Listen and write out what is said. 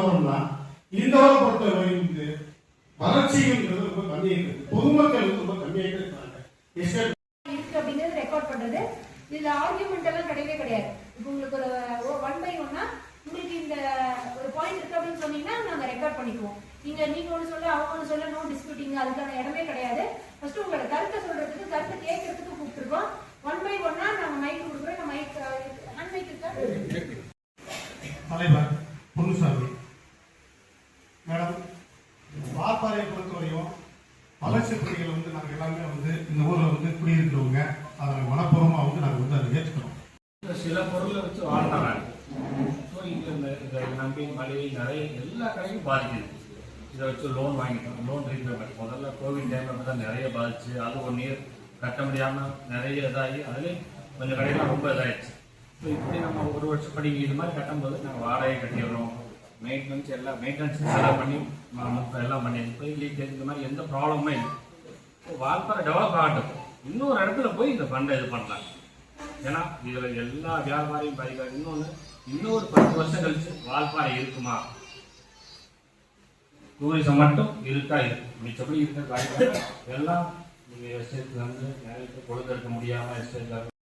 வரோம்னா இந்த வாரம் பொறுத்தவரை வந்து வளர்ச்சிங்கிறது ரொம்ப கம்மியாக இருக்குது. பொதுமக்கள் வந்து ரொம்ப கம்மியாக இருக்கிறாங்க. இருக்கு அப்படிங்கிறது ரெக்கார்ட் பண்றது. இதுல ஆர்குமெண்ட் எல்லாம் கிடையவே கிடையாது. இப்போ உங்களுக்கு ஒரு 1 by 1 உங்களுக்கு இந்த ஒரு பாயிண்ட் இருக்கு அப்படின்னு சொன்னீங்கன்னா நாங்க ரெக்கார்ட் பண்ணிக்குவோம். நீங்க ஒன்று சொல்ல அவங்க ஒன்று சொல்ல நோ டிஸ்பியூட்டிங் அதுக்கான இடமே கிடையாது. ஃபர்ஸ்ட் உங்களோட கருத்தை சொல்றதுக்கு கருத்தை கேட்கறதுக்கு கூப்பிட்டுருக்கோம். 1 by 1 நாங்க மைக் கொடுக்குறோம். மைக் ஹேண்ட் மைக் இருக்கா? தலைவர் பொன்னுசாமி மேடம், வாப்பாறையை பொறுத்தவரையும் வளர்ச்சி பணிகள் வந்து நாங்கள் எல்லாமே வந்து இந்த ஊரில் வந்து குடியிருக்கிறவங்க அதை மனப்பூர்வமாக வந்து நாங்கள் வந்து அதை ஏற்றுக்கிறோம். சில பொருளை வச்சு வாழ்றாங்க. ஸோ இதை நம்பி மழை நிறைய எல்லா கடையும் பாதிக்குது. இதை வச்சு லோன் வாங்கிட்டோம். லோன் ரீபேமெண்ட் முதல்ல கோவிட் டைமில் தான் நிறைய பாதிச்சு, அது 1 இயர் கட்ட முடியாமல் நிறைய இதாகி அதுலேயும் கொஞ்சம் கடையெல்லாம் ரொம்ப இதாகிடுச்சு. ஸோ இப்படி நம்ம 1 வருஷம் படி இது மாதிரி கட்டும்போது நாங்கள் வாடகை கட்டிடுறோம். மெயின்டெனன்ஸ் செலவு பண்ணி எல்லாம் பண்ணி போய் லீக்கேஜ் இந்த மாதிரி எந்த ப்ராப்ளமுமே இல்லை. வால்பாறை டெவலப் ஆகட்டும், இன்னொரு இடத்துல போய் இந்த ஃபண்டை இது பண்ணலாம். ஏன்னா இதில் எல்லா வியாபாரியும் பாதிக்காது. இன்னொரு 10 வருஷம் கழிச்சு வால்பாறை இருக்குமா? டூரிசம் மட்டும் இருக்கா இருக்கு, மிச்சப்படி இருக்கிற காய்கறி எல்லாம் நீங்கள் எஸ்டேட் வந்து நிறைய பொழுதெடுக்க முடியாமல் எஸ்டேட்